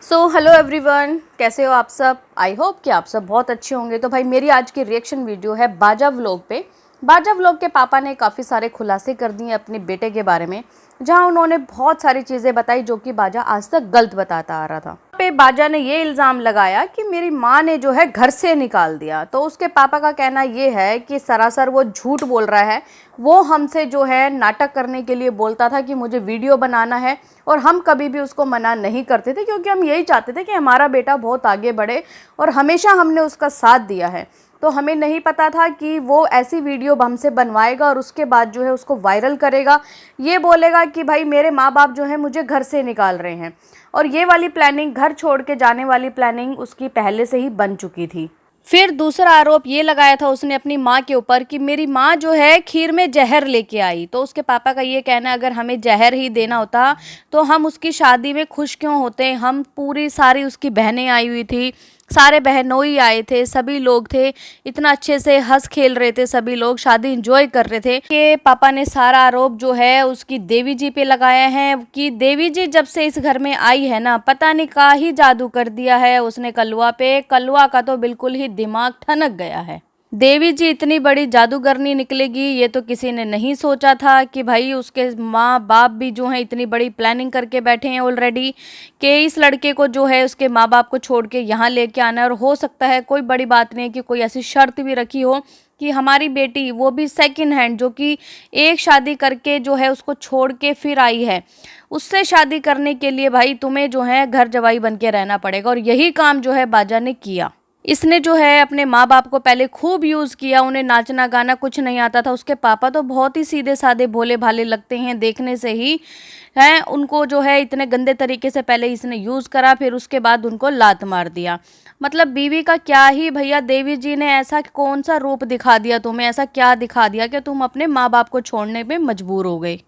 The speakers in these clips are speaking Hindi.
हेलो एवरीवन, कैसे हो आप सब। आई होप कि आप सब बहुत अच्छे होंगे। तो भाई मेरी आज की रिएक्शन वीडियो है बाजा व्लॉग पे। बाजा व्लॉग के पापा ने काफ़ी सारे खुलासे कर दिए अपने बेटे के बारे में, जहां उन्होंने बहुत सारी चीज़ें बताई जो कि बाजा आज तक गलत बताता आ रहा था। पे बाजा ने ये इल्ज़ाम लगाया कि मेरी माँ ने जो है घर से निकाल दिया। तो उसके पापा का कहना ये है कि सरासर वो झूठ बोल रहा है। वो हमसे जो है नाटक करने के लिए बोलता था कि मुझे वीडियो बनाना है, और हम कभी भी उसको मना नहीं करते थे, क्योंकि हम यही चाहते थे कि हमारा बेटा बहुत आगे बढ़े, और हमेशा हमने उसका साथ दिया है। तो हमें नहीं पता था कि वो ऐसी वीडियो हमसे बनवाएगा और उसके बाद जो है उसको वायरल करेगा। ये बोलेगा कि भाई मेरे माँ बाप जो है मुझे घर से निकाल रहे हैं, और ये वाली प्लानिंग, घर छोड़ के जाने वाली प्लानिंग उसकी पहले से ही बन चुकी थी। फिर दूसरा आरोप ये लगाया था उसने अपनी माँ के ऊपर कि मेरी माँ जो है खीर में जहर लेके आई। तो उसके पापा का ये कहना है अगर हमें जहर ही देना होता तो हम उसकी शादी में खुश क्यों होते। हम पूरी सारी उसकी बहनें आई हुई थी, सारे बहनोई आए थे, सभी लोग थे, इतना अच्छे से हंस खेल रहे थे, सभी लोग शादी एंजॉय कर रहे थे। कि पापा ने सारा आरोप जो है उसकी देवी जी पे लगाया है कि देवी जी जब से इस घर में आई है ना, पता नहीं का ही जादू कर दिया है उसने कलवा पे। कलवा का तो बिल्कुल ही दिमाग ठनक गया है। देवी जी इतनी बड़ी जादूगरनी निकलेगी ये तो किसी ने नहीं सोचा था कि भाई उसके माँ बाप भी जो हैं इतनी बड़ी प्लानिंग करके बैठे हैं ऑलरेडी कि इस लड़के को जो है उसके माँ बाप को छोड़ के यहाँ लेके आना है। और हो सकता है कोई बड़ी बात नहीं कि कोई ऐसी शर्त भी रखी हो कि हमारी बेटी, वो भी सेकंड हैंड, जो कि एक शादी करके जो है उसको छोड़ के फिर आई है, उससे शादी करने के लिए भाई तुम्हें जो है घर जवाई बन के रहना पड़ेगा। और यही काम जो है बाजा ने किया। इसने जो है अपने माँ बाप को पहले खूब यूज़ किया। उन्हें नाचना गाना कुछ नहीं आता था। उसके पापा तो बहुत ही सीधे साधे भोले भाले लगते हैं देखने से ही, हैं। उनको जो है इतने गंदे तरीके से पहले इसने यूज़ करा, फिर उसके बाद उनको लात मार दिया। मतलब बीवी का क्या ही भैया, देवी जी ने ऐसा कौन सा रूप दिखा दिया तुम्हें, ऐसा क्या दिखा दिया कि तुम अपने माँ बाप को छोड़ने पे मजबूर हो गए।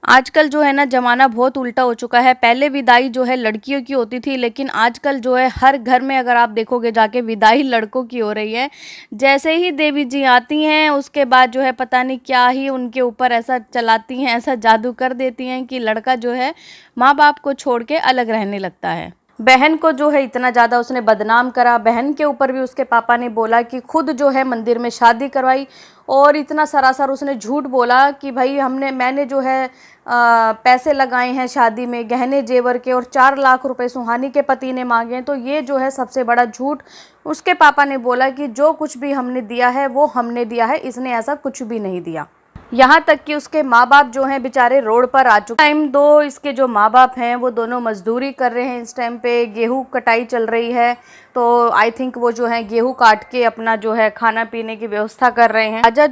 आजकल जो है ना ज़माना बहुत उल्टा हो चुका है। पहले विदाई जो है लड़कियों की होती थी, लेकिन आजकल जो है हर घर में अगर आप देखोगे जाके विदाई लड़कों की हो रही है। जैसे ही देवी जी आती हैं उसके बाद जो है पता नहीं क्या ही उनके ऊपर ऐसा चलाती हैं, ऐसा जादू कर देती हैं कि लड़का जो है माँ बाप को छोड़ के अलग रहने लगता है। बहन को जो है इतना ज़्यादा उसने बदनाम करा। बहन के ऊपर भी उसके पापा ने बोला कि खुद जो है मंदिर में शादी करवाई, और इतना सरासर उसने झूठ बोला कि भाई मैंने जो है पैसे लगाए हैं शादी में, गहने जेवर के, और 4 लाख रुपए सुहानी के पति ने मांगे हैं। तो ये जो है सबसे बड़ा झूठ उसके पापा ने बोला कि जो कुछ भी हमने दिया है वो हमने दिया है, इसने ऐसा कुछ भी नहीं दिया। यहाँ तक कि उसके माँ बाप जो हैं बेचारे रोड पर आ चुके टाइम। दो इसके जो माँ बाप हैं वो दोनों मजदूरी कर रहे हैं। इस टाइम पे गेहूँ कटाई चल रही है, तो आई थिंक वो जो है गेहूँ काट के अपना जो है खाना पीने की व्यवस्था कर रहे हैं। बाजा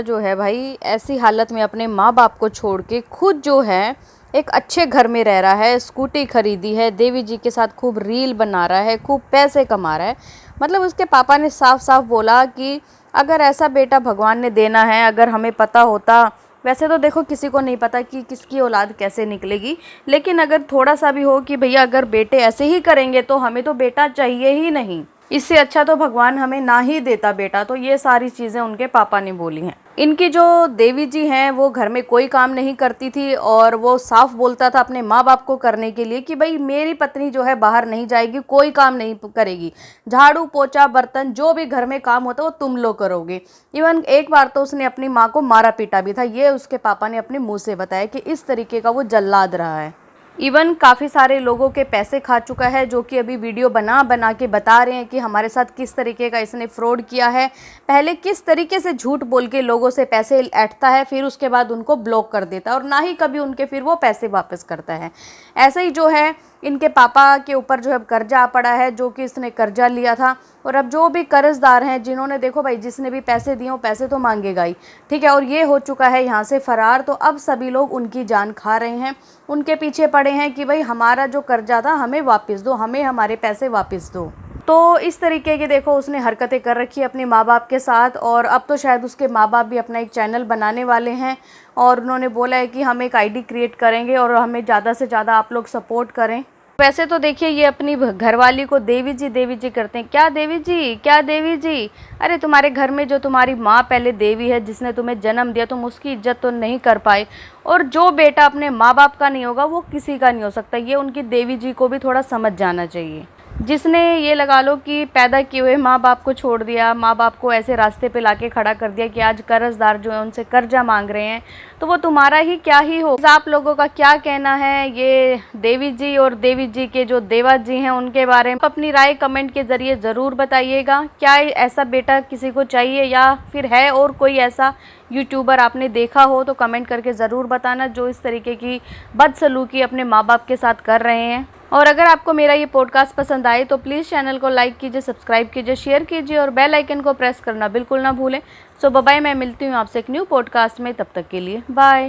जो है भाई ऐसी हालत में अपने माँ बाप को छोड़ के खुद जो है एक अच्छे घर में रह रहा है, स्कूटी खरीदी है, देवी जी के साथ खूब रील बना रहा है, खूब पैसे कमा रहा है। मतलब उसके पापा ने साफ साफ बोला कि अगर ऐसा बेटा भगवान ने देना है, अगर हमें पता होता, वैसे तो देखो किसी को नहीं पता कि किसकी औलाद कैसे निकलेगी, लेकिन अगर थोड़ा सा भी हो कि भैया अगर बेटे ऐसे ही करेंगे तो हमें तो बेटा चाहिए ही नहीं, इससे अच्छा तो भगवान हमें ना ही देता बेटा। तो ये सारी चीज़ें उनके पापा ने बोली हैं। इनकी जो देवी जी हैं वो घर में कोई काम नहीं करती थी, और वो साफ बोलता था अपने माँ बाप को करने के लिए कि भाई मेरी पत्नी जो है बाहर नहीं जाएगी, कोई काम नहीं करेगी, झाड़ू पोछा बर्तन जो भी घर में काम होता है वो तुम लोग करोगे। इवन एक बार तो उसने अपनी माँ को मारा पीटा भी था। ये उसके पापा ने अपने मुँह से बताया कि इस तरीके का वो जल्लाद रहा है। इवन काफ़ी सारे लोगों के पैसे खा चुका है, जो कि अभी वीडियो बना बना के बता रहे हैं कि हमारे साथ किस तरीके का इसने फ्रॉड किया है। पहले किस तरीके से झूठ बोल के लोगों से पैसे ऐंठता है, फिर उसके बाद उनको ब्लॉक कर देता है, और ना ही कभी उनके फिर वो पैसे वापस करता है। ऐसे ही जो है इनके पापा के ऊपर जो है कर्जा आ पड़ा है, जो कि इसने कर्जा लिया था। और अब जो भी कर्जदार हैं जिन्होंने, देखो भाई जिसने भी पैसे दिए वो पैसे तो मांगेगा ही, ठीक है। और ये हो चुका है यहाँ से फरार। तो अब सभी लोग उनकी जान खा रहे हैं, उनके पीछे पड़े हैं कि भाई हमारा जो कर्जा था हमें वापस दो, हमें हमारे पैसे वापस दो। तो इस तरीके की देखो उसने हरकतें कर रखी है अपने माँ बाप के साथ। और अब तो शायद उसके माँ बाप भी अपना एक चैनल बनाने वाले हैं, और उन्होंने बोला है कि हम एक आईडी क्रिएट करेंगे और हमें ज़्यादा से ज़्यादा आप लोग सपोर्ट करें। वैसे तो देखिए ये अपनी घरवाली को देवी जी करते हैं। क्या देवी जी, क्या देवी जी? अरे तुम्हारे घर में जो तुम्हारी माँ पहले देवी है, जिसने तुम्हें जन्म दिया, तुम उसकी इज्जत तो नहीं कर पाए। और जो बेटा अपने माँ बाप का नहीं होगा वो किसी का नहीं हो सकता। ये उनकी देवी जी को भी थोड़ा समझ जाना चाहिए। जिसने ये लगा लो कि पैदा किए हुए माँ बाप को छोड़ दिया, माँ बाप को ऐसे रास्ते पे लाके खड़ा कर दिया कि आज कर्जदार जो है उनसे कर्जा मांग रहे हैं, तो वो तुम्हारा ही क्या ही हो। आप लोगों का क्या कहना है ये देवी जी और देवी जी के जो देवा जी हैं उनके बारे में? अपनी राय कमेंट के ज़रिए ज़रूर बताइएगा। क्या ऐसा बेटा किसी को चाहिए, या फिर है और कोई ऐसा यूट्यूबर आपने देखा हो तो कमेंट करके ज़रूर बताना, जो इस तरीके की बदसलूकी अपने माँ बाप के साथ कर रहे हैं। और अगर आपको मेरा ये पॉडकास्ट पसंद आए तो प्लीज़ चैनल को लाइक कीजिए, सब्सक्राइब कीजिए, शेयर कीजिए और बेल आइकन को प्रेस करना बिल्कुल ना भूलें। सो बाय, मैं मिलती हूँ आपसे एक न्यू पॉडकास्ट में। तब तक के लिए बाय।